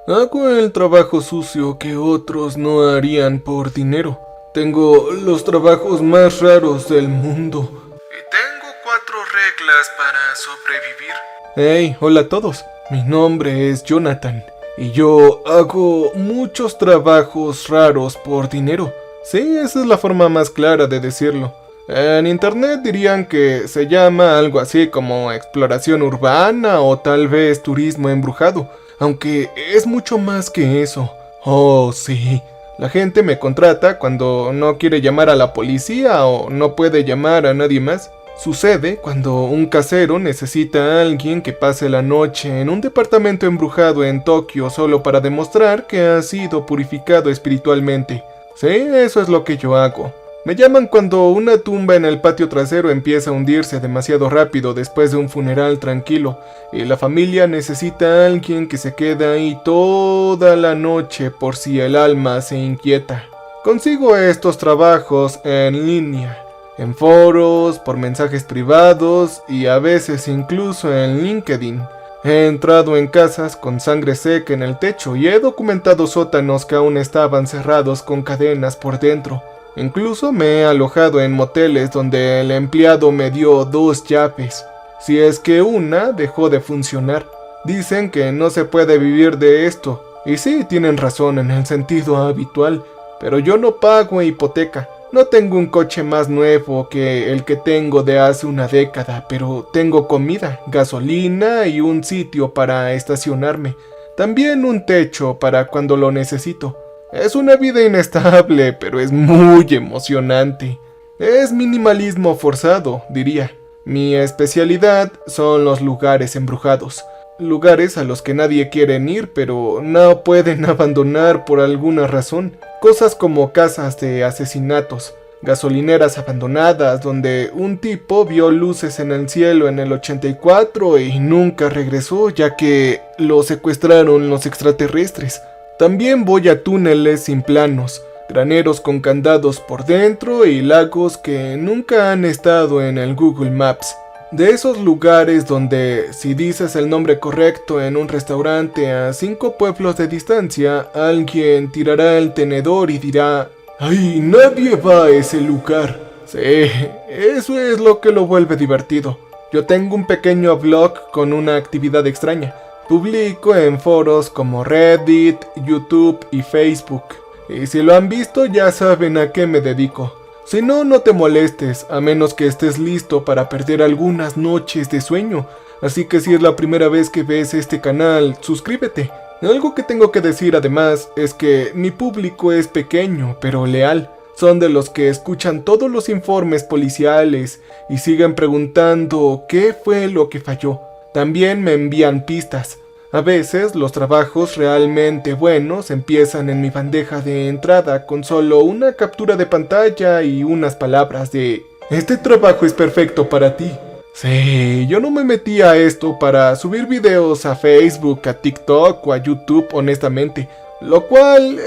Hago el trabajo sucio que otros no harían por dinero. Tengo los trabajos más raros del mundo. Y tengo 4 reglas para sobrevivir. Hey, hola a todos. Mi nombre es Jonathan. Y yo hago muchos trabajos raros por dinero. Sí, esa es la forma más clara de decirlo. En internet dirían que se llama algo así como exploración urbana o tal vez turismo embrujado, aunque es mucho más que eso. Oh, sí. La gente me contrata cuando no quiere llamar a la policía o no puede llamar a nadie más. Sucede cuando un casero necesita a alguien que pase la noche en un departamento embrujado en Tokio solo para demostrar que ha sido purificado espiritualmente. Sí, eso es lo que yo hago. Me llaman cuando una tumba en el patio trasero empieza a hundirse demasiado rápido después de un funeral tranquilo y la familia necesita a alguien que se quede ahí toda la noche por si el alma se inquieta. Consigo estos trabajos en línea, en foros, por mensajes privados y a veces incluso en LinkedIn. He entrado en casas con sangre seca en el techo y he documentado sótanos que aún estaban cerrados con cadenas por dentro. Incluso me he alojado en moteles donde el empleado me dio 2 llaves, si es que una dejó de funcionar. Dicen que no se puede vivir de esto, y sí, tienen razón en el sentido habitual, pero yo no pago hipoteca. No tengo un coche más nuevo que el que tengo de hace una década, pero tengo comida, gasolina y un sitio para estacionarme. También un techo para cuando lo necesito. Es una vida inestable, pero es muy emocionante. Es minimalismo forzado, diría. Mi especialidad son los lugares embrujados. Lugares a los que nadie quiere ir, pero no pueden abandonar por alguna razón. Cosas como casas de asesinatos, gasolineras abandonadas donde un tipo vio luces en el cielo en el 84 y nunca regresó ya que lo secuestraron los extraterrestres. También voy a túneles sin planos, graneros con candados por dentro y lagos que nunca han estado en el Google Maps. De esos lugares donde si dices el nombre correcto en un restaurante a 5 pueblos de distancia, alguien tirará el tenedor y dirá: ¡ay, nadie va a ese lugar! Sí, eso es lo que lo vuelve divertido. Yo tengo un pequeño blog con una actividad extraña. Publico en foros como Reddit, YouTube y Facebook. Y si lo han visto ya saben a qué me dedico. Si no, no te molestes, a menos que estés listo para perder algunas noches de sueño. Así que si es la primera vez que ves este canal, suscríbete. Algo que tengo que decir además es que mi público es pequeño, pero leal. Son de los que escuchan todos los informes policiales y siguen preguntando qué fue lo que falló. También me envían pistas. A veces los trabajos realmente buenos empiezan en mi bandeja de entrada con solo una captura de pantalla y unas palabras de: este trabajo es perfecto para ti. Sí, yo no me metí a esto para subir videos a Facebook, a TikTok o a YouTube honestamente, lo cual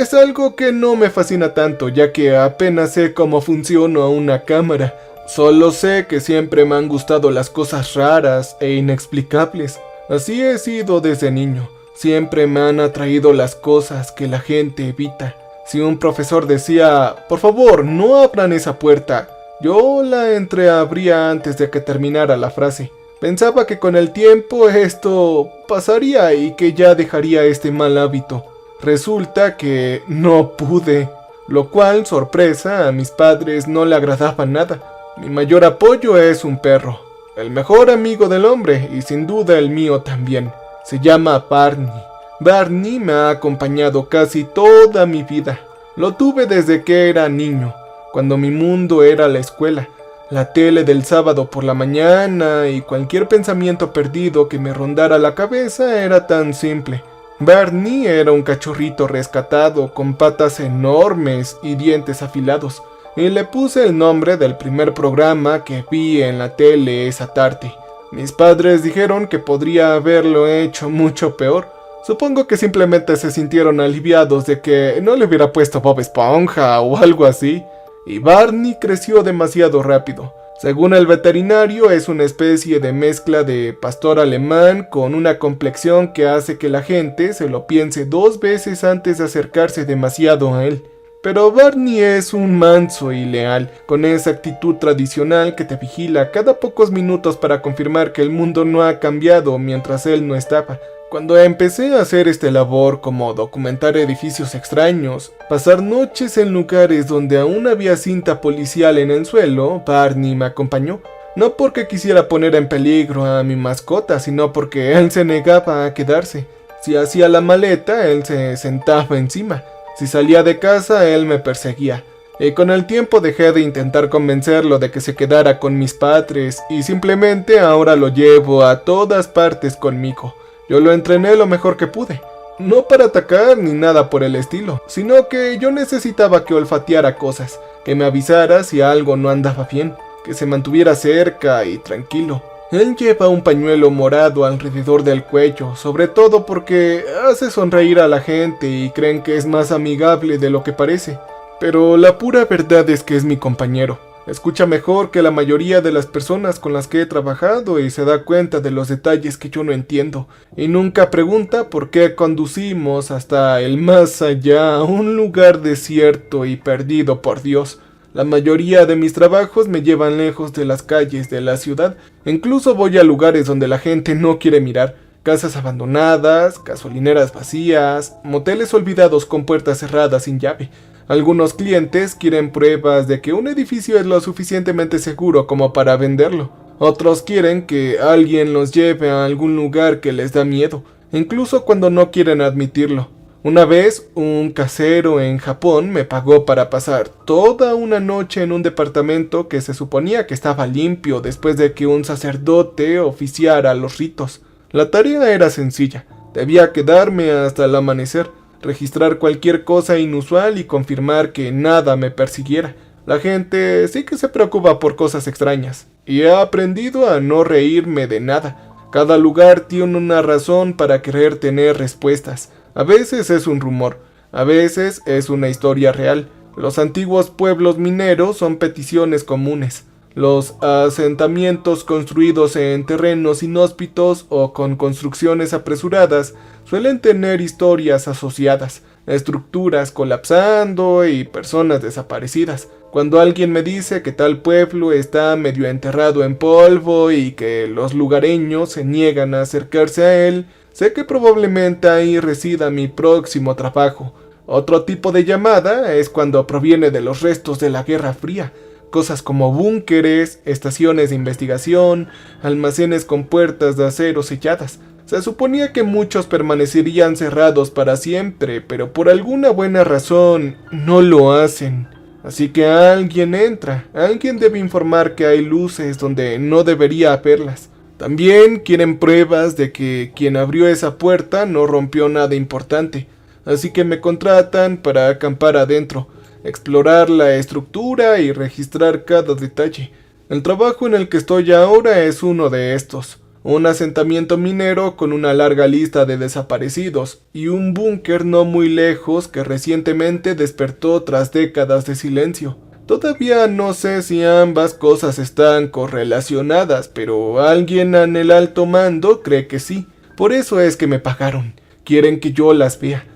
es algo que no me fascina tanto ya que apenas sé cómo funciona una cámara. Solo sé que siempre me han gustado las cosas raras e inexplicables. Así he sido desde niño. Siempre me han atraído las cosas que la gente evita. Si un profesor decía: por favor, no abran esa puerta, yo la entreabría antes de que terminara la frase. Pensaba que con el tiempo esto pasaría y que ya dejaría este mal hábito. Resulta que no pude, lo cual, sorpresa, a mis padres no le agradaba nada. Mi mayor apoyo es un perro, el mejor amigo del hombre y sin duda el mío también. Se llama Barney. Barney me ha acompañado casi toda mi vida. Lo tuve desde que era niño, cuando mi mundo era la escuela, la tele del sábado por la mañana y cualquier pensamiento perdido que me rondara la cabeza era tan simple. Barney era un cachorrito rescatado con patas enormes y dientes afilados. Y le puse el nombre del primer programa que vi en la tele esa tarde. Mis padres dijeron que podría haberlo hecho mucho peor. Supongo que simplemente se sintieron aliviados de que no le hubiera puesto Bob Esponja o algo así. Y Barney creció demasiado rápido. Según el veterinario, es una especie de mezcla de pastor alemán con una complexión que hace que la gente se lo piense 2 veces antes de acercarse demasiado a él. Pero Barney es un manso y leal, con esa actitud tradicional que te vigila cada pocos minutos para confirmar que el mundo no ha cambiado mientras él no estaba. Cuando empecé a hacer esta labor, como documentar edificios extraños, pasar noches en lugares donde aún había cinta policial en el suelo, Barney me acompañó. No porque quisiera poner en peligro a mi mascota, sino porque él se negaba a quedarse. Si hacía la maleta, él se sentaba encima. Si salía de casa, él me perseguía. Y con el tiempo dejé de intentar convencerlo de que se quedara con mis padres y simplemente ahora lo llevo a todas partes conmigo. Yo lo entrené lo mejor que pude. No para atacar ni nada por el estilo, sino que yo necesitaba que olfateara cosas, que me avisara si algo no andaba bien, que se mantuviera cerca y tranquilo. Él lleva un pañuelo morado alrededor del cuello, sobre todo porque hace sonreír a la gente y creen que es más amigable de lo que parece. Pero la pura verdad es que es mi compañero. Escucha mejor que la mayoría de las personas con las que he trabajado y se da cuenta de los detalles que yo no entiendo. Y nunca pregunta por qué conducimos hasta el más allá, a un lugar desierto y perdido por Dios. La mayoría de mis trabajos me llevan lejos de las calles de la ciudad. Incluso voy a lugares donde la gente no quiere mirar. Casas abandonadas, gasolineras vacías, moteles olvidados con puertas cerradas sin llave. Algunos clientes quieren pruebas de que un edificio es lo suficientemente seguro como para venderlo. Otros quieren que alguien los lleve a algún lugar que les da miedo, incluso cuando no quieren admitirlo. Una vez, un casero en Japón me pagó para pasar toda una noche en un departamento que se suponía que estaba limpio después de que un sacerdote oficiara los ritos. La tarea era sencilla, debía quedarme hasta el amanecer, registrar cualquier cosa inusual y confirmar que nada me persiguiera. La gente sí que se preocupa por cosas extrañas, y he aprendido a no reírme de nada. Cada lugar tiene una razón para querer tener respuestas. A veces es un rumor, a veces es una historia real. Los antiguos pueblos mineros son peticiones comunes. Los asentamientos construidos en terrenos inhóspitos o con construcciones apresuradas suelen tener historias asociadas, estructuras colapsando y personas desaparecidas. Cuando alguien me dice que tal pueblo está medio enterrado en polvo y que los lugareños se niegan a acercarse a él, sé que probablemente ahí resida mi próximo trabajo. Otro tipo de llamada es cuando proviene de los restos de la Guerra Fría. Cosas como búnkeres, estaciones de investigación, almacenes con puertas de acero selladas. Se suponía que muchos permanecerían cerrados para siempre, pero por alguna buena razón no lo hacen. Así que alguien entra, alguien debe informar que hay luces donde no debería haberlas. También quieren pruebas de que quien abrió esa puerta no rompió nada importante, así que me contratan para acampar adentro, explorar la estructura y registrar cada detalle. El trabajo en el que estoy ahora es uno de estos. Un asentamiento minero con una larga lista de desaparecidos y un búnker no muy lejos que recientemente despertó tras décadas de silencio. Todavía no sé si ambas cosas están correlacionadas, pero alguien en el alto mando cree que sí. Por eso es que me pagaron. Quieren que yo las vea.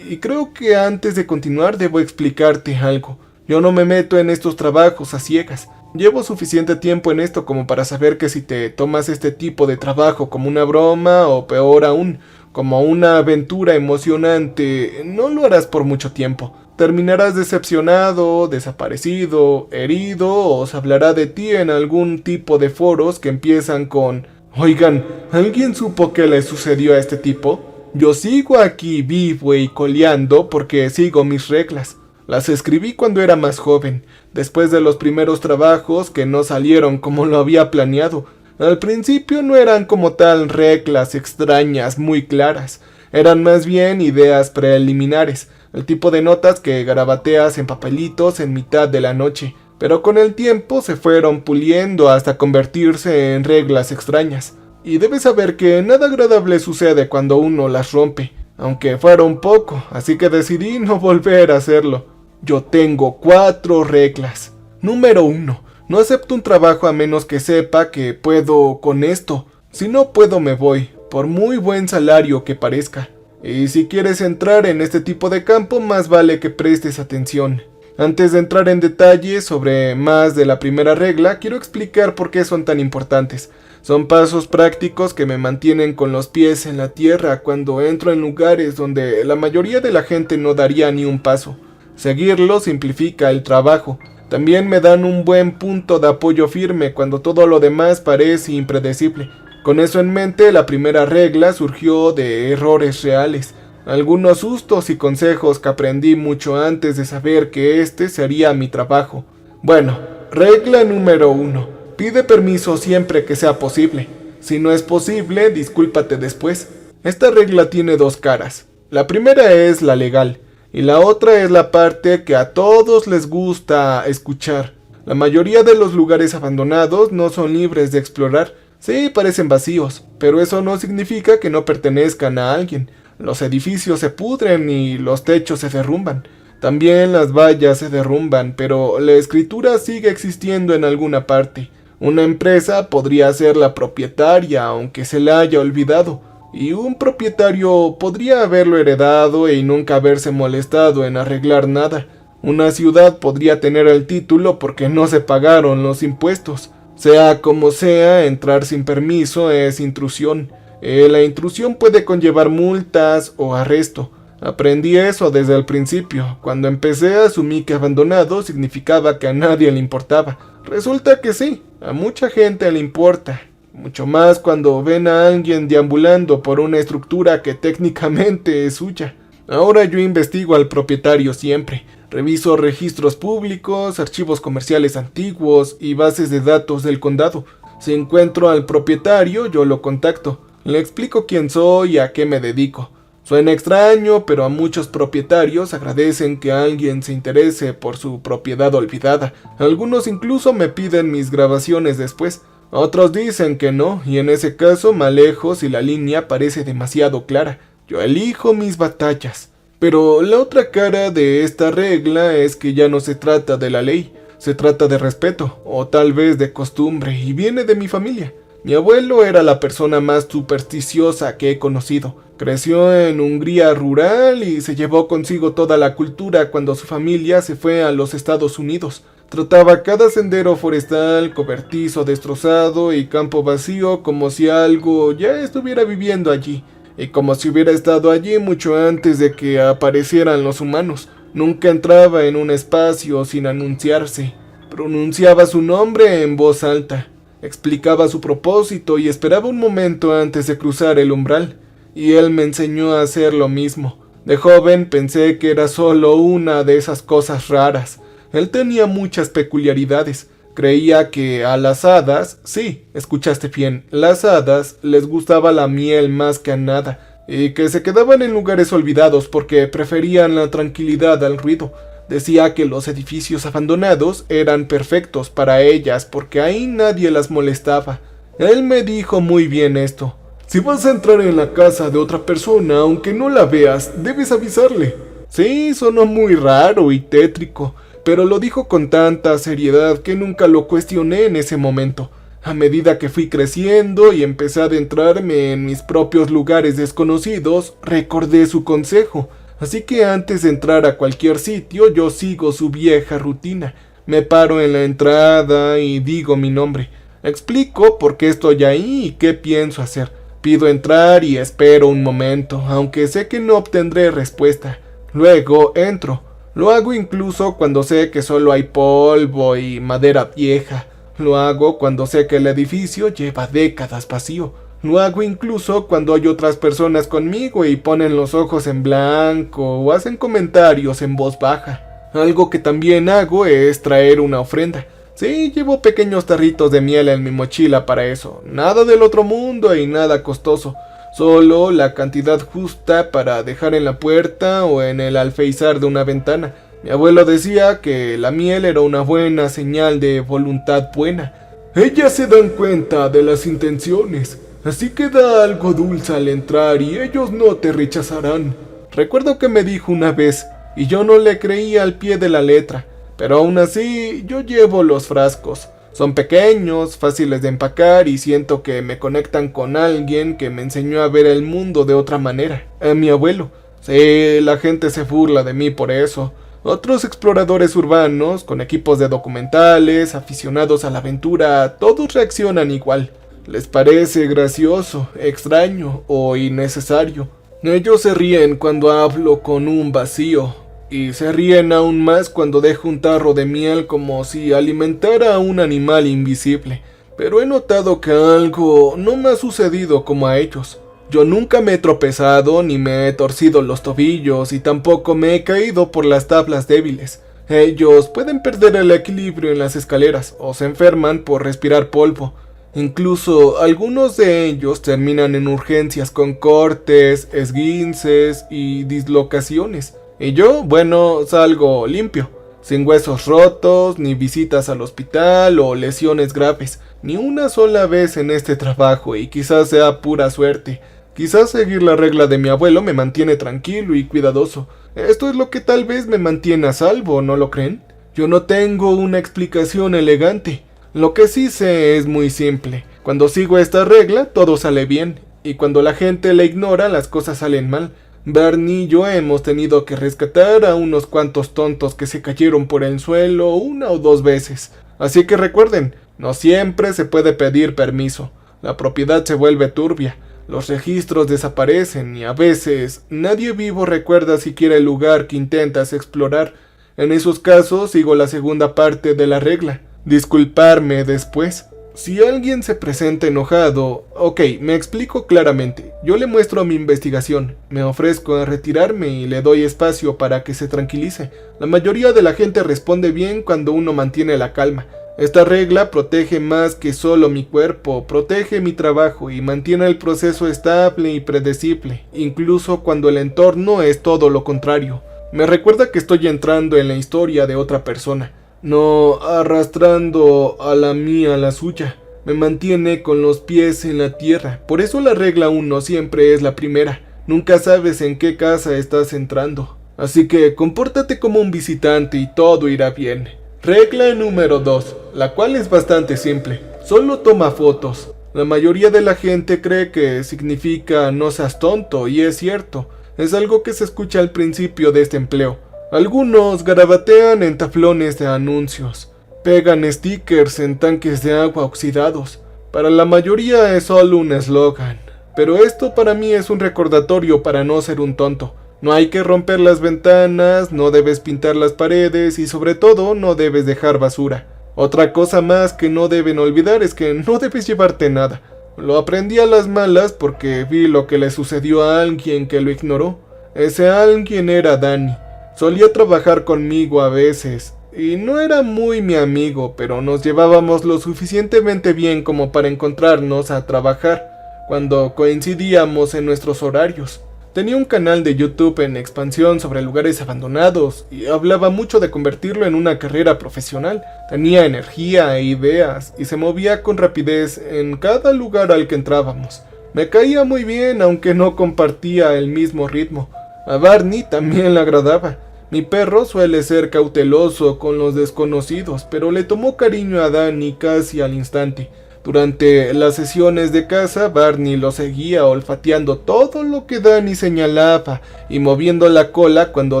Y creo que antes de continuar debo explicarte algo. Yo no me meto en estos trabajos a ciegas. Llevo suficiente tiempo en esto como para saber que si te tomas este tipo de trabajo como una broma o peor aún, como una aventura emocionante, no lo harás por mucho tiempo. Terminarás decepcionado, desaparecido, herido o se hablará de ti en algún tipo de foros que empiezan con: oigan, ¿alguien supo qué le sucedió a este tipo? Yo sigo aquí vivo y coleando porque sigo mis reglas. Las escribí cuando era más joven, después de los primeros trabajos que no salieron como lo había planeado. Al principio no eran como tal reglas extrañas muy claras, eran más bien ideas preliminares, el tipo de notas que garabateas en papelitos en mitad de la noche, pero con el tiempo se fueron puliendo hasta convertirse en reglas extrañas. Y debes saber que nada agradable sucede cuando uno las rompe, aunque fuera un poco, así que decidí no volver a hacerlo. Yo tengo 4 reglas. Número 1. No acepto un trabajo a menos que sepa que puedo con esto. Si no puedo me voy, por muy buen salario que parezca. Y si quieres entrar en este tipo de campo, más vale que prestes atención. Antes de entrar en detalles sobre más de la primera regla, quiero explicar por qué son tan importantes. Son pasos prácticos que me mantienen con los pies en la tierra cuando entro en lugares donde la mayoría de la gente no daría ni un paso. Seguirlo simplifica el trabajo. También me dan un buen punto de apoyo firme cuando todo lo demás parece impredecible. Con eso en mente, la primera regla surgió de errores reales. Algunos sustos y consejos que aprendí mucho antes de saber que este sería mi trabajo. Bueno, regla número 1. Pide permiso siempre que sea posible. Si no es posible, discúlpate después. Esta regla tiene dos caras. La primera es la legal, y la otra es la parte que a todos les gusta escuchar. La mayoría de los lugares abandonados no son libres de explorar. Sí, parecen vacíos, pero eso no significa que no pertenezcan a alguien. Los edificios se pudren y los techos se derrumban. También las vallas se derrumban, pero la escritura sigue existiendo en alguna parte. Una empresa podría ser la propietaria, aunque se la haya olvidado, y un propietario podría haberlo heredado y nunca haberse molestado en arreglar nada. Una ciudad podría tener el título porque no se pagaron los impuestos. Sea como sea, entrar sin permiso es intrusión. La intrusión puede conllevar multas o arresto. Aprendí eso desde el principio. Cuando empecé asumí que abandonado significaba que a nadie le importaba. Resulta que sí, a mucha gente le importa. Mucho más cuando ven a alguien deambulando por una estructura que técnicamente es suya. Ahora yo investigo al propietario siempre. Reviso registros públicos, archivos comerciales antiguos y bases de datos del condado. Si encuentro al propietario, yo lo contacto. Le explico quién soy y a qué me dedico. Suena extraño, pero a muchos propietarios agradecen que alguien se interese por su propiedad olvidada. Algunos incluso me piden mis grabaciones después. Otros dicen que no, y en ese caso me alejo si la línea parece demasiado clara. Yo elijo mis batallas. Pero la otra cara de esta regla es que ya no se trata de la ley, se trata de respeto, o tal vez de costumbre, y viene de mi familia. Mi abuelo era la persona más supersticiosa que he conocido. Creció en Hungría rural y se llevó consigo toda la cultura cuando su familia se fue a los Estados Unidos. Trataba cada sendero forestal, cobertizo destrozado y campo vacío como si algo ya estuviera viviendo allí. Y como si hubiera estado allí mucho antes de que aparecieran los humanos. Nunca entraba en un espacio sin anunciarse. Pronunciaba su nombre en voz alta. Explicaba su propósito y esperaba un momento antes de cruzar el umbral. Y él me enseñó a hacer lo mismo. De joven pensé que era solo una de esas cosas raras. Él tenía muchas peculiaridades. Creía que a las hadas, sí, escuchaste bien, las hadas les gustaba la miel más que a nada, y que se quedaban en lugares olvidados porque preferían la tranquilidad al ruido. Decía que los edificios abandonados eran perfectos para ellas porque ahí nadie las molestaba. Él me dijo muy bien esto. Si vas a entrar en la casa de otra persona, aunque no la veas, debes avisarle. Sí, sonó muy raro y tétrico, pero lo dijo con tanta seriedad que nunca lo cuestioné en ese momento. A medida que fui creciendo y empecé a adentrarme en mis propios lugares desconocidos, recordé su consejo. Así que antes de entrar a cualquier sitio, yo sigo su vieja rutina. Me paro en la entrada y digo mi nombre. Explico por qué estoy ahí y qué pienso hacer. Pido entrar y espero un momento, aunque sé que no obtendré respuesta. Luego entro. Lo hago incluso cuando sé que solo hay polvo y madera vieja. Lo hago cuando sé que el edificio lleva décadas vacío. Lo hago incluso cuando hay otras personas conmigo y ponen los ojos en blanco o hacen comentarios en voz baja. Algo que también hago es traer una ofrenda. Sí, llevo pequeños tarritos de miel en mi mochila para eso. Nada del otro mundo y nada costoso. Solo la cantidad justa para dejar en la puerta o en el alféizar de una ventana. Mi abuelo decía que la miel era una buena señal de voluntad buena. Ellas se dan cuenta de las intenciones, así que da algo dulce al entrar y ellos no te rechazarán. Recuerdo que me dijo una vez, y yo no le creía al pie de la letra, pero aún así yo llevo los frascos. Son pequeños, fáciles de empacar y siento que me conectan con alguien que me enseñó a ver el mundo de otra manera, a mi abuelo. Sí, la gente se burla de mí por eso. Otros exploradores urbanos, con equipos de documentales, aficionados a la aventura, todos reaccionan igual. Les parece gracioso, extraño o innecesario. Ellos se ríen cuando hablo con un vacío, y se ríen aún más cuando dejo un tarro de miel como si alimentara a un animal invisible. Pero he notado que algo no me ha sucedido como a ellos. Yo nunca me he tropezado ni me he torcido los tobillos y tampoco me he caído por las tablas débiles. Ellos pueden perder el equilibrio en las escaleras o se enferman por respirar polvo. Incluso algunos de ellos terminan en urgencias con cortes, esguinces y dislocaciones. Y yo, bueno, salgo limpio, sin huesos rotos, ni visitas al hospital o lesiones graves, ni una sola vez en este trabajo y quizás sea pura suerte. Quizás seguir la regla de mi abuelo me mantiene tranquilo y cuidadoso. Esto es lo que tal vez me mantiene a salvo, ¿no lo creen? Yo no tengo una explicación elegante. Lo que sí sé es muy simple. Cuando sigo esta regla, todo sale bien. Y cuando la gente la ignora, las cosas salen mal. Barney y yo hemos tenido que rescatar a unos cuantos tontos que se cayeron por el suelo 1 o 2 veces. Así que recuerden, no siempre se puede pedir permiso. La propiedad se vuelve turbia. Los registros desaparecen y a veces nadie vivo recuerda siquiera el lugar que intentas explorar. En esos casos sigo la segunda parte de la regla. Disculparme después. Si alguien se presenta enojado, ok, me explico claramente. Yo le muestro mi investigación, me ofrezco a retirarme y le doy espacio para que se tranquilice. La mayoría de la gente responde bien cuando uno mantiene la calma. Esta regla protege más que solo mi cuerpo, protege mi trabajo y mantiene el proceso estable y predecible, incluso cuando el entorno es todo lo contrario. Me recuerda que estoy entrando en la historia de otra persona, no arrastrando a la mía a la suya. Me mantiene con los pies en la tierra, por eso la regla 1 siempre es la primera. Nunca sabes en qué casa estás entrando. Así que compórtate como un visitante y todo irá bien. Regla número 2, la cual es bastante simple. Solo toma fotos. La mayoría de la gente cree que significa no seas tonto, y es cierto. Es algo que se escucha al principio de este empleo. Algunos garabatean en taflones de anuncios. Pegan stickers en tanques de agua oxidados. Para la mayoría es solo un eslogan. Pero esto para mí es un recordatorio para no ser un tonto. No hay que romper las ventanas, no debes pintar las paredes y sobre todo no debes dejar basura. Otra cosa más que no deben olvidar es que no debes llevarte nada. Lo aprendí a las malas porque vi lo que le sucedió a alguien que lo ignoró. Ese alguien era Danny. Solía trabajar conmigo a veces y no era muy mi amigo, pero nos llevábamos lo suficientemente bien como para encontrarnos a trabajar cuando coincidíamos en nuestros horarios. Tenía un canal de YouTube en expansión sobre lugares abandonados y hablaba mucho de convertirlo en una carrera profesional. Tenía energía e ideas y se movía con rapidez en cada lugar al que entrábamos. Me caía muy bien aunque no compartía el mismo ritmo. A Barney también le agradaba. Mi perro suele ser cauteloso con los desconocidos, pero le tomó cariño a Danny casi al instante. Durante las sesiones de caza, Barney lo seguía olfateando todo lo que Danny señalaba y moviendo la cola cuando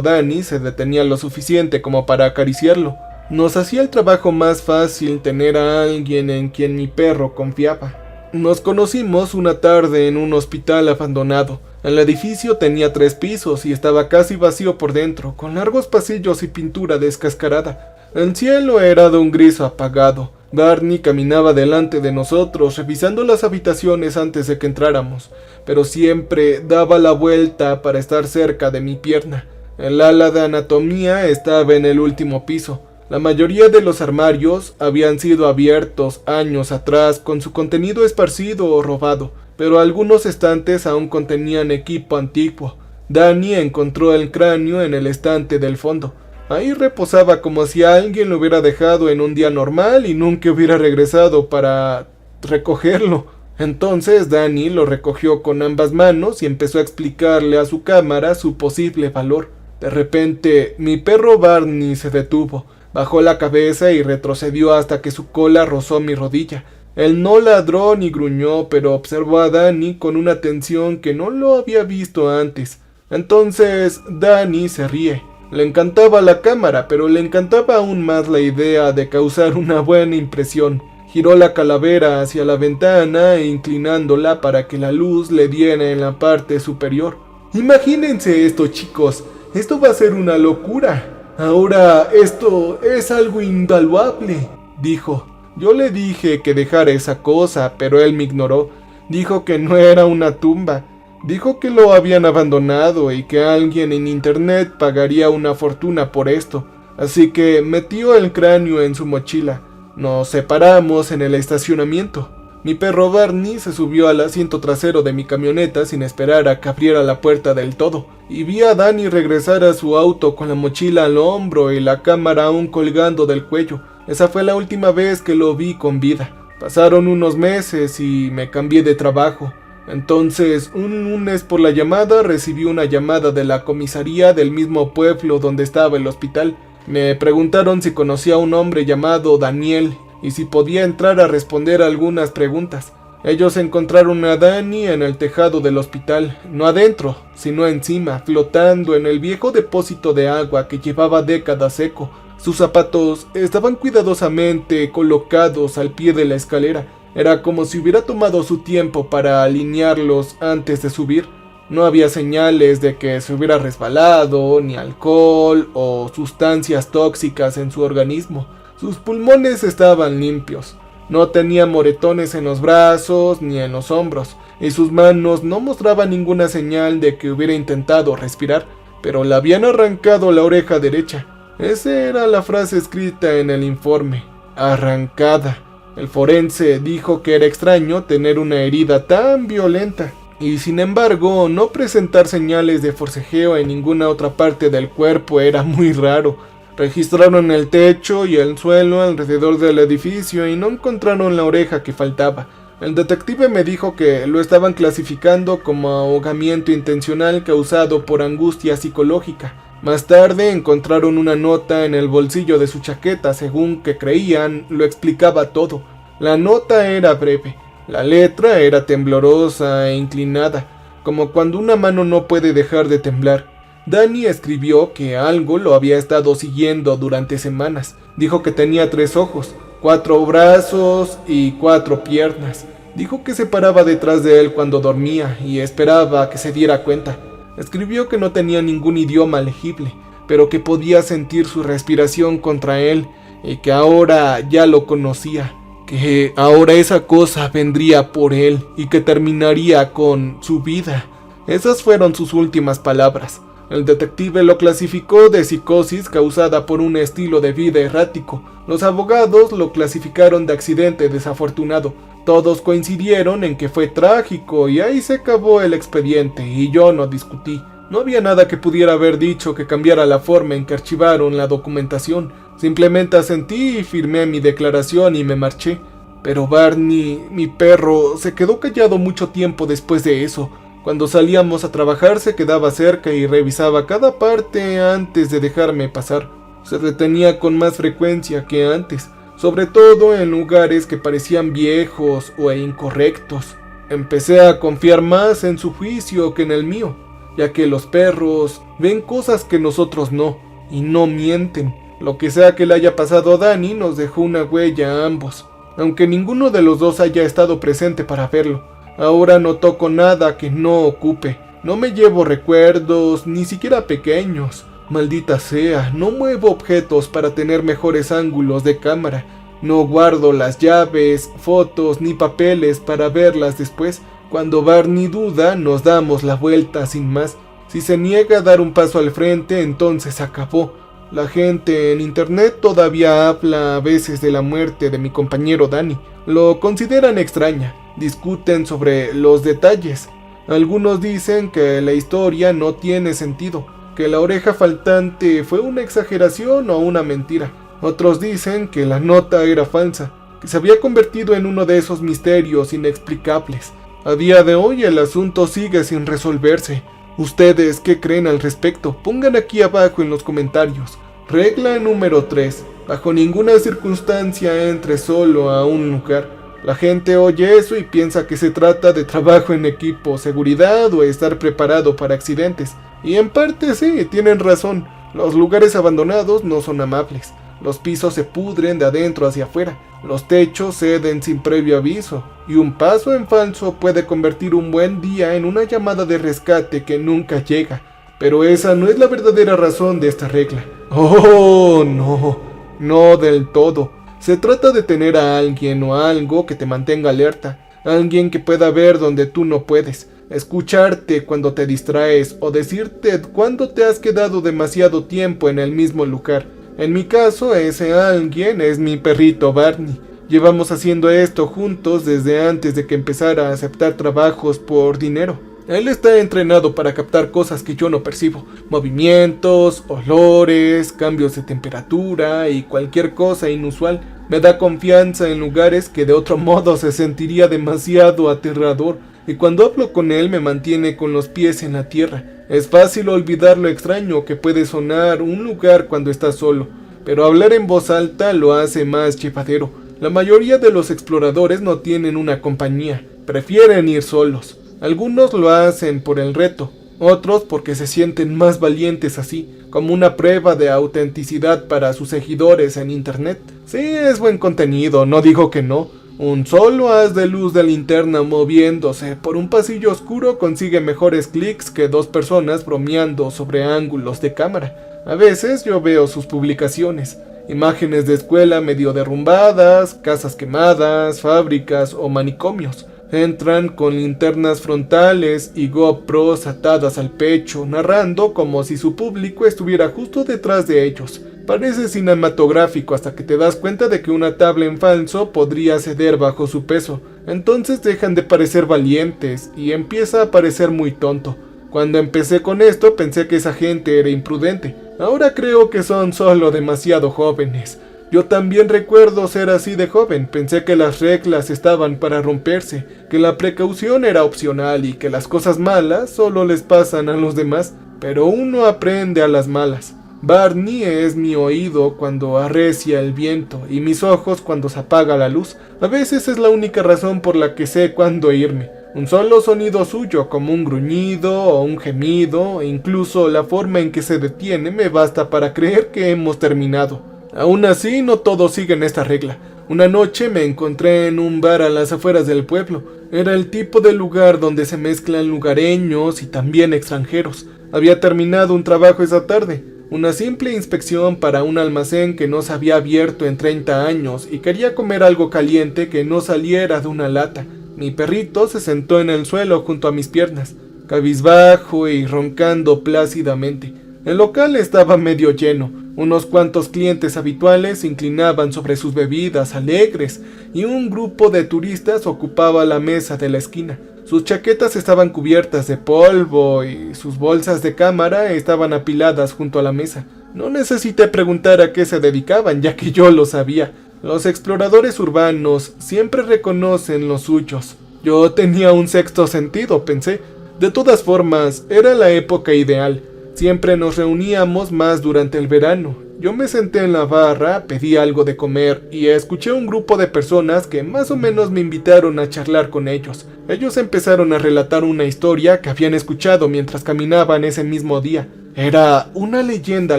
Danny se detenía lo suficiente como para acariciarlo. Nos hacía el trabajo más fácil tener a alguien en quien mi perro confiaba. Nos conocimos una tarde en un hospital abandonado. El edificio tenía 3 pisos y estaba casi vacío por dentro, con largos pasillos y pintura descascarada. El cielo era de un gris apagado. Barney caminaba delante de nosotros, revisando las habitaciones antes de que entráramos, pero siempre daba la vuelta para estar cerca de mi pierna. El ala de anatomía estaba en el último piso. La mayoría de los armarios habían sido abiertos años atrás con su contenido esparcido o robado, pero algunos estantes aún contenían equipo antiguo. Danny encontró el cráneo en el estante del fondo. Ahí reposaba como si alguien lo hubiera dejado en un día normal y nunca hubiera regresado para recogerlo. Entonces Danny lo recogió con ambas manos y empezó a explicarle a su cámara su posible valor. De repente, mi perro Barney se detuvo. Bajó la cabeza y retrocedió hasta que su cola rozó mi rodilla. Él no ladró ni gruñó, pero observó a Danny con una atención que no lo había visto antes. Entonces Danny se ríe. Le encantaba la cámara, pero le encantaba aún más la idea de causar una buena impresión. Giró la calavera hacia la ventana, inclinándola para que la luz le diera en la parte superior. Imagínense esto, chicos. Esto va a ser una locura. Ahora esto es algo invaluable, dijo. Yo le dije que dejara esa cosa, pero él me ignoró. Dijo que no era una tumba. Dijo que lo habían abandonado y que alguien en internet pagaría una fortuna por esto. Así que metió el cráneo en su mochila. Nos separamos en el estacionamiento. Mi perro Barney se subió al asiento trasero de mi camioneta sin esperar a que abriera la puerta del todo, y vi a Danny regresar a su auto con la mochila al hombro y la cámara aún colgando del cuello. Esa fue la última vez que lo vi con vida. Pasaron unos meses y me cambié de trabajo. Entonces, un lunes por la llamada recibí una llamada de la comisaría del mismo pueblo donde estaba el hospital. Me preguntaron si conocía a un hombre llamado Daniel y si podía entrar a responder algunas preguntas. Ellos encontraron a Danny en el tejado del hospital, no adentro, sino encima, flotando en el viejo depósito de agua que llevaba décadas seco. Sus zapatos estaban cuidadosamente colocados al pie de la escalera. Era como si hubiera tomado su tiempo para alinearlos antes de subir. No había señales de que se hubiera resbalado, ni alcohol o sustancias tóxicas en su organismo. Sus pulmones estaban limpios. No tenía moretones en los brazos ni en los hombros, y sus manos no mostraban ninguna señal de que hubiera intentado respirar, pero le habían arrancado la oreja derecha. Esa era la frase escrita en el informe. Arrancada. El forense dijo que era extraño tener una herida tan violenta y sin embargo no presentar señales de forcejeo en ninguna otra parte del cuerpo era muy raro. Registraron el techo y el suelo alrededor del edificio y no encontraron la oreja que faltaba. El detective me dijo que lo estaban clasificando como ahogamiento intencional causado por angustia psicológica. Más tarde encontraron una nota en el bolsillo de su chaqueta, según que creían lo explicaba todo. La nota era breve, la letra era temblorosa e inclinada, como cuando una mano no puede dejar de temblar. Danny escribió que algo lo había estado siguiendo durante semanas. Dijo que tenía 3 ojos, 4 brazos y 4 piernas. Dijo que se paraba detrás de él cuando dormía y esperaba a que se diera cuenta. Escribió que no tenía ningún idioma legible, pero que podía sentir su respiración contra él y que ahora ya lo conocía, que ahora esa cosa vendría por él y que terminaría con su vida. Esas fueron sus últimas palabras. El detective lo clasificó de psicosis causada por un estilo de vida errático. Los abogados lo clasificaron de accidente desafortunado. Todos coincidieron en que fue trágico y ahí se acabó el expediente y yo no discutí. No había nada que pudiera haber dicho que cambiara la forma en que archivaron la documentación. Simplemente asentí y firmé mi declaración y me marché. Pero Barney, mi perro, se quedó callado mucho tiempo después de eso. Cuando salíamos a trabajar se quedaba cerca y revisaba cada parte antes de dejarme pasar. Se detenía con más frecuencia que antes, sobre todo en lugares que parecían viejos o incorrectos. Empecé a confiar más en su juicio que en el mío, ya que los perros ven cosas que nosotros no, y no mienten. Lo que sea que le haya pasado a Danny nos dejó una huella a ambos, aunque ninguno de los dos haya estado presente para verlo. Ahora no toco nada que no ocupe, no me llevo recuerdos, ni siquiera pequeños. Maldita sea, no muevo objetos para tener mejores ángulos de cámara. No guardo las llaves, fotos ni papeles para verlas después. Cuando Barney duda, nos damos la vuelta sin más. Si se niega a dar un paso al frente, entonces acabó. La gente en internet todavía habla a veces de la muerte de mi compañero Danny. Lo consideran extraña, discuten sobre los detalles. Algunos dicen que la historia no tiene sentido, que la oreja faltante fue una exageración o una mentira. Otros dicen que la nota era falsa, que se había convertido en uno de esos misterios inexplicables. A día de hoy el asunto sigue sin resolverse. ¿Ustedes qué creen al respecto? Pongan aquí abajo en los comentarios. Regla número 3. Bajo ninguna circunstancia entres solo a un lugar. La gente oye eso y piensa que se trata de trabajo en equipo, seguridad o estar preparado para accidentes. Y en parte sí, tienen razón. Los lugares abandonados no son amables. Los pisos se pudren de adentro hacia afuera. Los techos ceden sin previo aviso. Y un paso en falso puede convertir un buen día en una llamada de rescate que nunca llega. Pero esa no es la verdadera razón de esta regla. Oh, no. No del todo. Se trata de tener a alguien o algo que te mantenga alerta. Alguien que pueda ver donde tú no puedes. Escucharte cuando te distraes o decirte cuándo te has quedado demasiado tiempo en el mismo lugar. En mi caso, ese alguien es mi perrito Barney. Llevamos haciendo esto juntos desde antes de que empezara a aceptar trabajos por dinero. Él está entrenado para captar cosas que yo no percibo. Movimientos, olores, cambios de temperatura y cualquier cosa inusual. Me da confianza en lugares que de otro modo se sentiría demasiado aterrador. Y cuando hablo con él me mantiene con los pies en la tierra. Es fácil olvidar lo extraño que puede sonar un lugar cuando estás solo, pero hablar en voz alta lo hace más llevadero. La mayoría de los exploradores no tienen una compañía, prefieren ir solos. Algunos lo hacen por el reto, otros porque se sienten más valientes así, como una prueba de autenticidad para sus seguidores en internet. Sí, es buen contenido, no digo que no. Un solo haz de luz de linterna moviéndose por un pasillo oscuro consigue mejores clics que dos personas bromeando sobre ángulos de cámara. A veces yo veo sus publicaciones, imágenes de escuela medio derrumbadas, casas quemadas, fábricas o manicomios. Entran con linternas frontales y GoPros atadas al pecho, narrando como si su público estuviera justo detrás de ellos. Parece cinematográfico hasta que te das cuenta de que una tabla en falso podría ceder bajo su peso. Entonces dejan de parecer valientes y empieza a parecer muy tonto. Cuando empecé con esto pensé que esa gente era imprudente. Ahora creo que son solo demasiado jóvenes. Yo también recuerdo ser así de joven. Pensé que las reglas estaban para romperse, que la precaución era opcional y que las cosas malas solo les pasan a los demás. Pero uno aprende a las malas. Barney es mi oído cuando arrecia el viento y mis ojos cuando se apaga la luz. A veces es la única razón por la que sé cuándo irme. Un solo sonido suyo, como un gruñido o un gemido, e incluso la forma en que se detiene me basta para creer que hemos terminado. Aún así, no todos siguen esta regla. Una noche me encontré en un bar a las afueras del pueblo. Era el tipo de lugar donde se mezclan lugareños y también extranjeros. Había terminado un trabajo esa tarde. Una simple inspección para un almacén que no se había abierto en 30 años y quería comer algo caliente que no saliera de una lata. Mi perrito se sentó en el suelo junto a mis piernas, cabizbajo y roncando plácidamente. El local estaba medio lleno. Unos cuantos clientes habituales se inclinaban sobre sus bebidas alegres y un grupo de turistas ocupaba la mesa de la esquina. Sus chaquetas estaban cubiertas de polvo y sus bolsas de cámara estaban apiladas junto a la mesa. No necesité preguntar a qué se dedicaban, ya que yo lo sabía. Los exploradores urbanos siempre reconocen los suyos. Yo tenía un sexto sentido, pensé. De todas formas, era la época ideal. Siempre nos reuníamos más durante el verano. Yo me senté en la barra, pedí algo de comer y escuché a un grupo de personas que más o menos me invitaron a charlar con ellos. Ellos empezaron a relatar una historia que habían escuchado mientras caminaban ese mismo día. Era una leyenda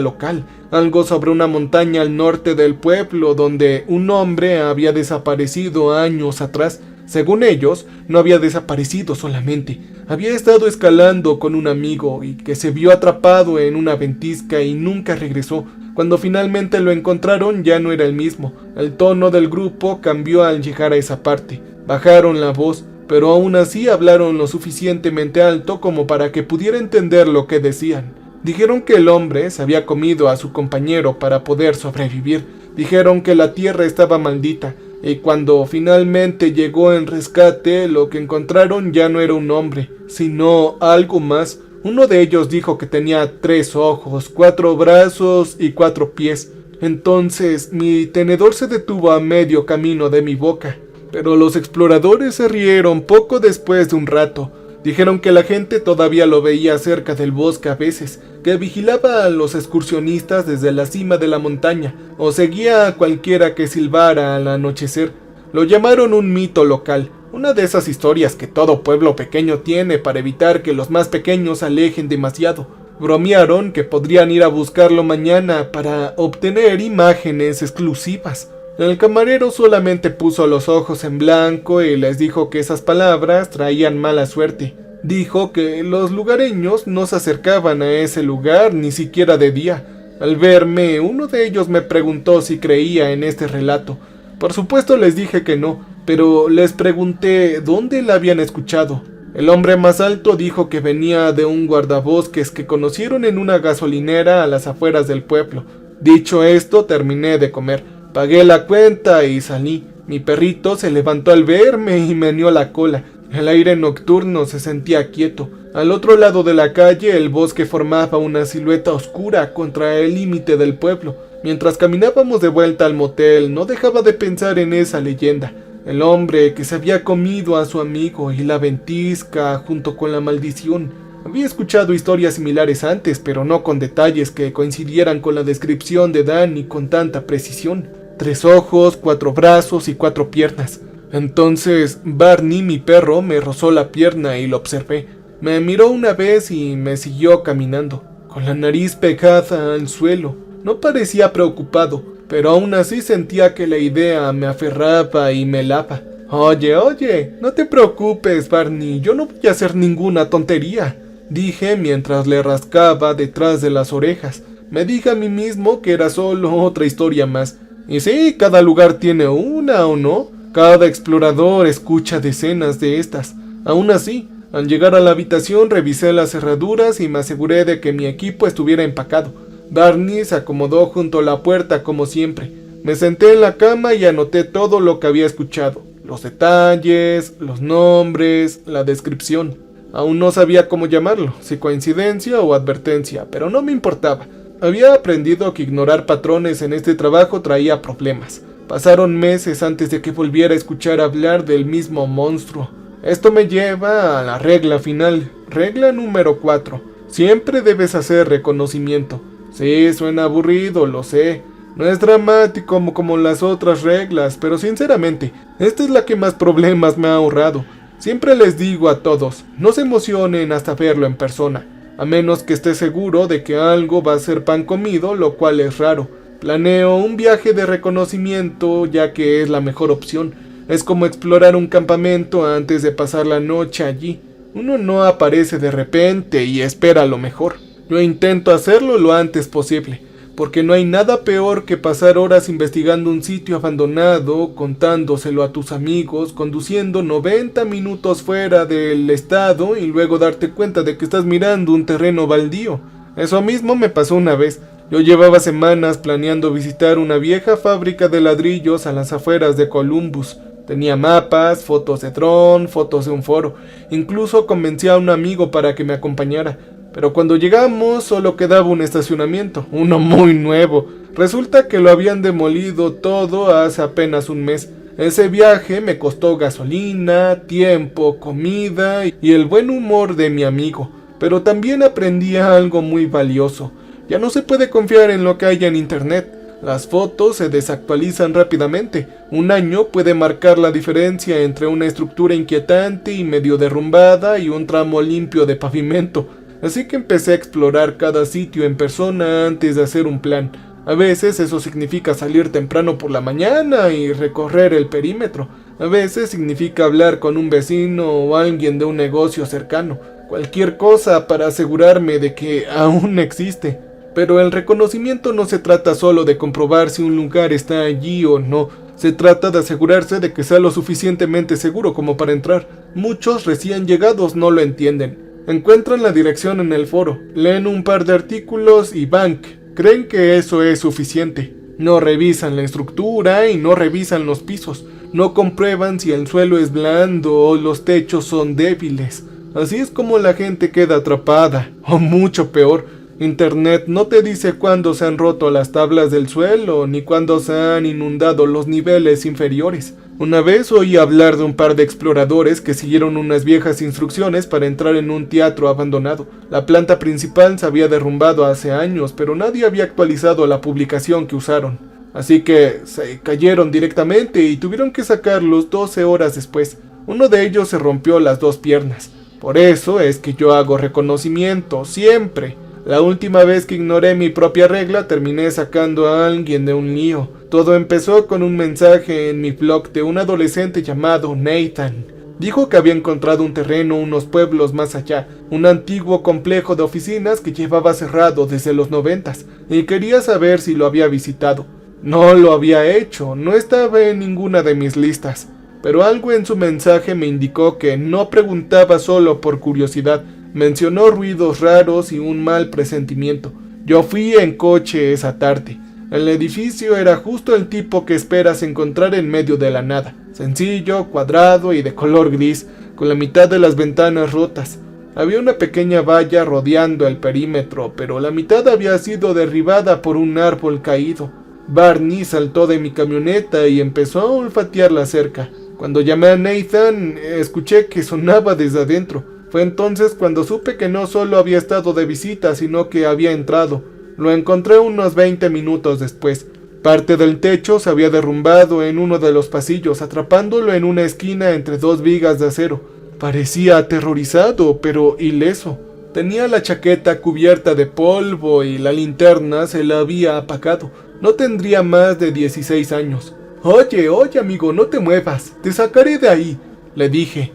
local, algo sobre una montaña al norte del pueblo donde un hombre había desaparecido años atrás. Según ellos, no había desaparecido solamente, había estado escalando con un amigo y que se vio atrapado en una ventisca y nunca regresó. Cuando finalmente lo encontraron ya no era el mismo. El tono del grupo cambió al llegar a esa parte. Bajaron la voz, pero aún así hablaron lo suficientemente alto como para que pudiera entender lo que decían. Dijeron que el hombre se había comido a su compañero para poder sobrevivir. Dijeron que la tierra estaba maldita. Y cuando finalmente llegó el rescate, lo que encontraron ya no era un hombre, sino algo más. Uno de ellos dijo que tenía 3 ojos, 4 brazos y 4 pies. Entonces mi tenedor se detuvo a medio camino de mi boca. Pero los exploradores se rieron poco después de un rato. Dijeron que la gente todavía lo veía cerca del bosque a veces, que vigilaba a los excursionistas desde la cima de la montaña, o seguía a cualquiera que silbara al anochecer. Lo llamaron un mito local, una de esas historias que todo pueblo pequeño tiene para evitar que los más pequeños se alejen demasiado. Bromearon que podrían ir a buscarlo mañana para obtener imágenes exclusivas. El camarero solamente puso los ojos en blanco y les dijo que esas palabras traían mala suerte. Dijo que los lugareños no se acercaban a ese lugar ni siquiera de día. Al verme, uno de ellos me preguntó si creía en este relato. Por supuesto les dije que no, pero les pregunté dónde la habían escuchado. El hombre más alto dijo que venía de un guardabosques que conocieron en una gasolinera a las afueras del pueblo. Dicho esto, terminé de comer. Pagué la cuenta y salí. Mi perrito se levantó al verme y meneó la cola. El aire nocturno se sentía quieto. Al otro lado de la calle el bosque formaba una silueta oscura contra el límite del pueblo. Mientras caminábamos de vuelta al motel, no dejaba de pensar en esa leyenda. El hombre que se había comido a su amigo y la ventisca junto con la maldición. Había escuchado historias similares antes, pero no con detalles que coincidieran con la descripción de Danny con tanta precisión. 3 ojos, 4 brazos y 4 piernas. Entonces Barney, mi perro, me rozó la pierna y lo observé. Me miró una vez y me siguió caminando, con la nariz pegada al suelo. No parecía preocupado, pero aún así sentía que la idea me aferraba y me helaba. Oye, no te preocupes, Barney, yo no voy a hacer ninguna tontería, dije mientras le rascaba detrás de las orejas. Me dije a mí mismo que era solo otra historia más. Y sí, cada lugar tiene una, ¿o no? Cada explorador escucha decenas de estas. Aún así, al llegar a la habitación revisé las cerraduras y me aseguré de que mi equipo estuviera empacado. Barney se acomodó junto a la puerta como siempre. Me senté en la cama y anoté todo lo que había escuchado. Los detalles, los nombres, la descripción. Aún no sabía cómo llamarlo, si coincidencia o advertencia, pero no me importaba. Había aprendido que ignorar patrones en este trabajo traía problemas. Pasaron meses antes de que volviera a escuchar hablar del mismo monstruo. Esto me lleva a la regla final, regla número 4. Siempre debes hacer reconocimiento. Sí, suena aburrido, lo sé. No es dramático como las otras reglas, pero sinceramente, esta es la que más problemas me ha ahorrado. Siempre les digo a todos, no se emocionen hasta verlo en persona. A menos que esté seguro de que algo va a ser pan comido, lo cual es raro. Planeo un viaje de reconocimiento ya que es la mejor opción. Es como explorar un campamento antes de pasar la noche allí. Uno no aparece de repente y espera lo mejor. Yo intento hacerlo lo antes posible, porque no hay nada peor que pasar horas investigando un sitio abandonado, contándoselo a tus amigos, conduciendo 90 minutos fuera del estado y luego darte cuenta de que estás mirando un terreno baldío. Eso mismo me pasó una vez. Yo llevaba semanas planeando visitar una vieja fábrica de ladrillos a las afueras de Columbus. Tenía mapas, fotos de dron, fotos de un foro. Incluso convencí a un amigo para que me acompañara. Pero cuando llegamos solo quedaba un estacionamiento, uno muy nuevo. Resulta que lo habían demolido todo hace apenas un mes. Ese viaje me costó gasolina, tiempo, comida y el buen humor de mi amigo. Pero también aprendí algo muy valioso. Ya no se puede confiar en lo que hay en internet. Las fotos se desactualizan rápidamente. Un año puede marcar la diferencia entre una estructura inquietante y medio derrumbada y un tramo limpio de pavimento. Así que empecé a explorar cada sitio en persona antes de hacer un plan. A veces eso significa salir temprano por la mañana y recorrer el perímetro. A veces significa hablar con un vecino o alguien de un negocio cercano. Cualquier cosa para asegurarme de que aún existe. Pero el reconocimiento no se trata solo de comprobar si un lugar está allí o no. Se trata de asegurarse de que sea lo suficientemente seguro como para entrar. Muchos recién llegados no lo entienden. Encuentran la dirección en el foro, leen un par de artículos y ¡bank! Creen que eso es suficiente. No revisan la estructura y no revisan los pisos. No comprueban si el suelo es blando o los techos son débiles. Así es como la gente queda atrapada, o mucho peor. Internet no te dice cuándo se han roto las tablas del suelo ni cuándo se han inundado los niveles inferiores. Una vez oí hablar de un par de exploradores que siguieron unas viejas instrucciones para entrar en un teatro abandonado. La planta principal se había derrumbado hace años, pero nadie había actualizado la publicación que usaron. Así que se cayeron directamente y tuvieron que sacarlos 12 horas después. Uno de ellos se rompió las 2 piernas. Por eso es que yo hago reconocimiento, siempre. La última vez que ignoré mi propia regla terminé sacando a alguien de un lío. Todo empezó con un mensaje en mi blog de un adolescente llamado Nathan. Dijo que había encontrado un terreno unos pueblos más allá, un antiguo complejo de oficinas que llevaba cerrado desde los 90s, y quería saber si lo había visitado. No lo había hecho, no estaba en ninguna de mis listas, pero algo en su mensaje me indicó que no preguntaba solo por curiosidad. Mencionó ruidos raros y un mal presentimiento. Yo fui en coche esa tarde. El edificio era justo el tipo que esperas encontrar en medio de la nada. Sencillo, cuadrado y de color gris, con la mitad de las ventanas rotas. Había una pequeña valla rodeando el perímetro, pero la mitad había sido derribada por un árbol caído. Barney saltó de mi camioneta y empezó a olfatear la cerca. Cuando llamé a Nathan, escuché que sonaba desde adentro. Fue entonces cuando supe que no solo había estado de visita, sino que había entrado. Lo encontré unos 20 minutos después. Parte del techo se había derrumbado en uno de los pasillos, atrapándolo en una esquina entre 2 vigas de acero. Parecía aterrorizado, pero ileso. Tenía la chaqueta cubierta de polvo y la linterna se la había apagado. No tendría más de 16 años. Oye, amigo, no te muevas, te sacaré de ahí, le dije.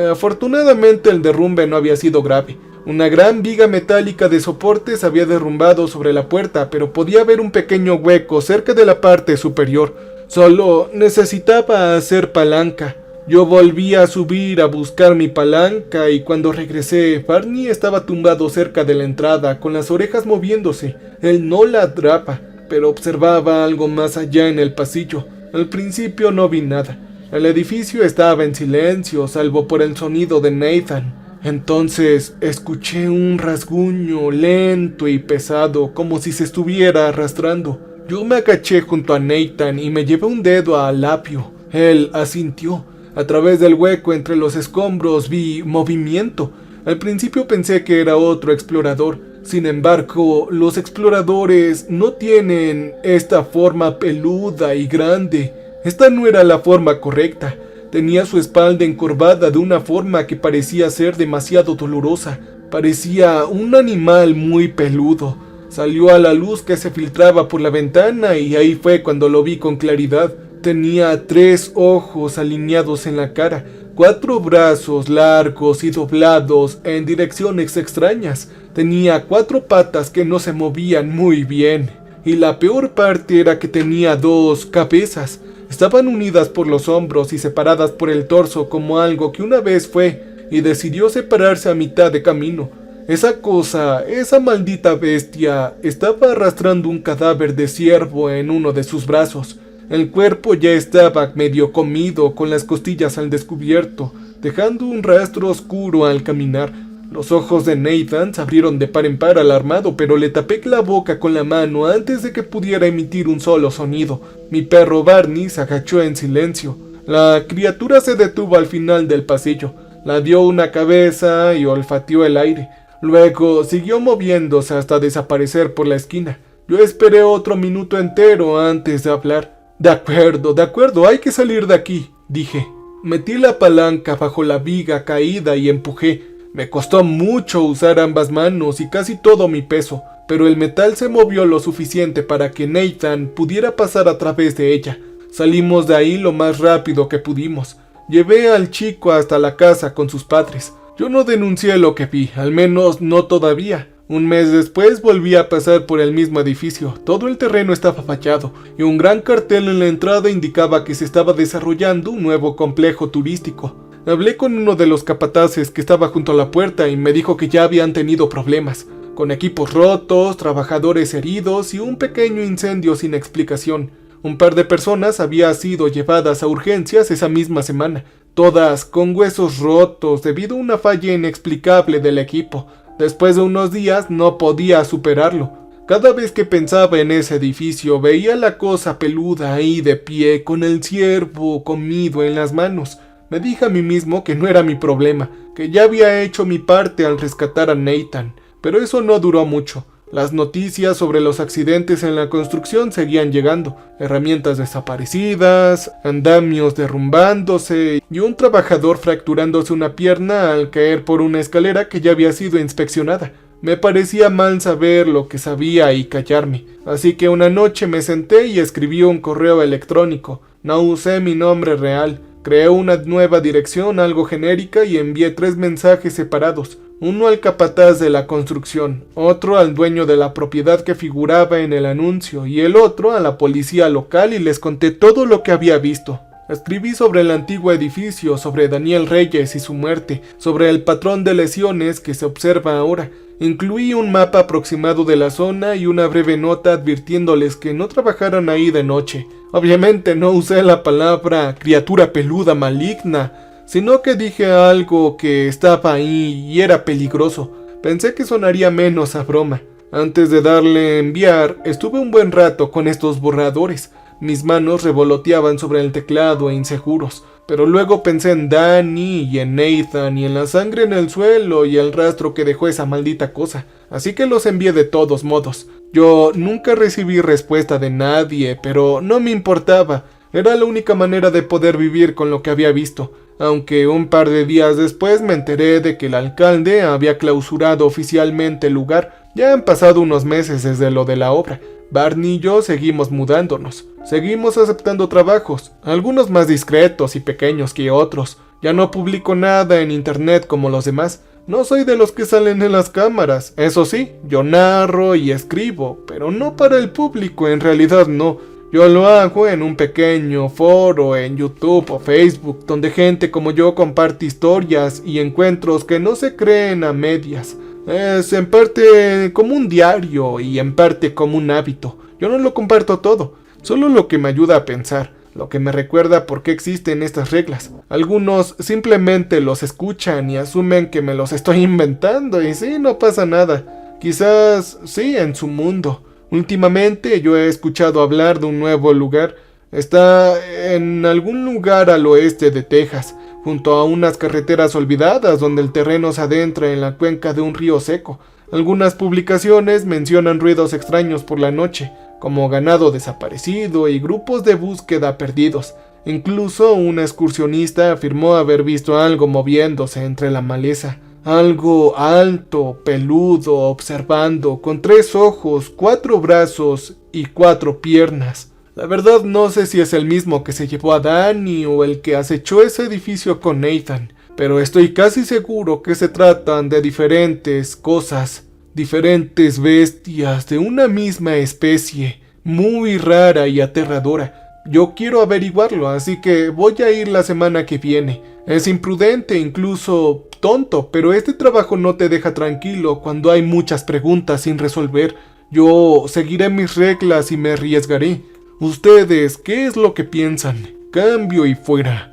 Afortunadamente el derrumbe no había sido grave. Una gran viga metálica de soporte se había derrumbado sobre la puerta, pero podía ver un pequeño hueco cerca de la parte superior. Solo necesitaba hacer palanca. Yo volví a subir a buscar mi palanca y cuando regresé, Barney estaba tumbado cerca de la entrada, con las orejas moviéndose. Él no ladraba, pero observaba algo más allá en el pasillo. Al principio no vi nada. El edificio estaba en silencio, salvo por el sonido de Nathan. Entonces escuché un rasguño lento y pesado, como si se estuviera arrastrando. Yo me agaché junto a Nathan y me llevé un dedo al labio. Él asintió. A través del hueco entre los escombros vi movimiento. Al principio pensé que era otro explorador. Sin embargo, los exploradores no tienen esta forma peluda y grande. Esta no era la forma correcta. Tenía su espalda encorvada de una forma que parecía ser demasiado dolorosa. Parecía un animal muy peludo. Salió a la luz que se filtraba por la ventana y ahí fue cuando lo vi con claridad. Tenía 3 ojos alineados en la cara, 4 brazos largos y doblados en direcciones extrañas. Tenía 4 patas que no se movían muy bien. Y la peor parte era que tenía 2 cabezas. Estaban unidas por los hombros y separadas por el torso como algo que una vez fue y decidió separarse a mitad de camino. Esa cosa, esa maldita bestia, estaba arrastrando un cadáver de ciervo en uno de sus brazos. El cuerpo ya estaba medio comido, con las costillas al descubierto, dejando un rastro oscuro al caminar. Los ojos de Nathan se abrieron de par en par alarmado, pero le tapé la boca con la mano antes de que pudiera emitir un solo sonido. Mi perro Barney se agachó en silencio. La criatura se detuvo al final del pasillo, la dio una cabeza y olfateó el aire. Luego siguió moviéndose hasta desaparecer por la esquina. Yo esperé otro minuto entero antes de hablar. De acuerdo, hay que salir de aquí, dije. Metí la palanca bajo la viga caída y empujé. Me costó mucho usar ambas manos y casi todo mi peso, pero el metal se movió lo suficiente para que Nathan pudiera pasar a través de ella. Salimos de ahí lo más rápido que pudimos. Llevé al chico hasta la casa con sus padres. Yo no denuncié lo que vi, al menos no todavía. Un mes después volví a pasar por el mismo edificio. Todo el terreno estaba fachado y un gran cartel en la entrada indicaba que se estaba desarrollando un nuevo complejo turístico. Hablé con uno de los capataces que estaba junto a la puerta y me dijo que ya habían tenido problemas, con equipos rotos, trabajadores heridos y un pequeño incendio sin explicación. Un par de personas habían sido llevadas a urgencias esa misma semana, todas con huesos rotos debido a una falla inexplicable del equipo. Después de unos días no podía superarlo. Cada vez que pensaba en ese edificio veía la cosa peluda ahí de pie con el ciervo comido en las manos. Me dije a mí mismo que no era mi problema, que ya había hecho mi parte al rescatar a Nathan, pero eso no duró mucho. Las noticias sobre los accidentes en la construcción seguían llegando, herramientas desaparecidas, andamios derrumbándose y un trabajador fracturándose una pierna al caer por una escalera que ya había sido inspeccionada. Me parecía mal saber lo que sabía y callarme, así que una noche me senté y escribí un correo electrónico. No usé mi nombre real. Creé una nueva dirección algo genérica y envié 3 mensajes separados, uno al capataz de la construcción, otro al dueño de la propiedad que figuraba en el anuncio y el otro a la policía local y les conté todo lo que había visto. Escribí sobre el antiguo edificio, sobre Daniel Reyes y su muerte, sobre el patrón de lesiones que se observa ahora. Incluí un mapa aproximado de la zona y una breve nota advirtiéndoles que no trabajaran ahí de noche. Obviamente no usé la palabra criatura peluda maligna, sino que dije algo que estaba ahí y era peligroso. Pensé que sonaría menos a broma. Antes de darle a enviar, estuve un buen rato con estos borradores. Mis manos revoloteaban sobre el teclado e inseguros, pero luego pensé en Danny y en Nathan y en la sangre en el suelo y el rastro que dejó esa maldita cosa, así que los envié de todos modos. Yo nunca recibí respuesta de nadie, pero no me importaba, era la única manera de poder vivir con lo que había visto, aunque un par de días después me enteré de que el alcalde había clausurado oficialmente el lugar. Ya han pasado unos meses desde lo de la obra. Barney y yo seguimos mudándonos, seguimos aceptando trabajos, algunos más discretos y pequeños que otros. Ya no publico nada en internet como los demás. No soy de los que salen en las cámaras. Eso sí, yo narro y escribo, pero no para el público, en realidad no. Yo lo hago en un pequeño foro en YouTube o Facebook, donde gente como yo comparte historias y encuentros que no se creen a medias. Es en parte como un diario y en parte como un hábito. Yo no lo comparto todo, solo lo que me ayuda a pensar, lo que me recuerda por qué existen estas reglas. Algunos simplemente los escuchan y asumen que me los estoy inventando y sí, no pasa nada. Quizás sí en su mundo. Últimamente yo he escuchado hablar de un nuevo lugar. Está en algún lugar al oeste de Texas, junto a unas carreteras olvidadas donde el terreno se adentra en la cuenca de un río seco. Algunas publicaciones mencionan ruidos extraños por la noche, como ganado desaparecido y grupos de búsqueda perdidos. Incluso una excursionista afirmó haber visto algo moviéndose entre la maleza. Algo alto, peludo, observando, con 3 ojos, 4 brazos y 4 piernas. La verdad no sé si es el mismo que se llevó a Danny o el que acechó ese edificio con Nathan, pero estoy casi seguro que se tratan de diferentes cosas, diferentes bestias de una misma especie, muy rara y aterradora. Yo quiero averiguarlo, así que voy a ir la semana que viene. Es imprudente, incluso tonto, pero este trabajo no te deja tranquilo cuando hay muchas preguntas sin resolver. Yo seguiré mis reglas y me arriesgaré. Ustedes, ¿qué es lo que piensan? Cambio y fuera.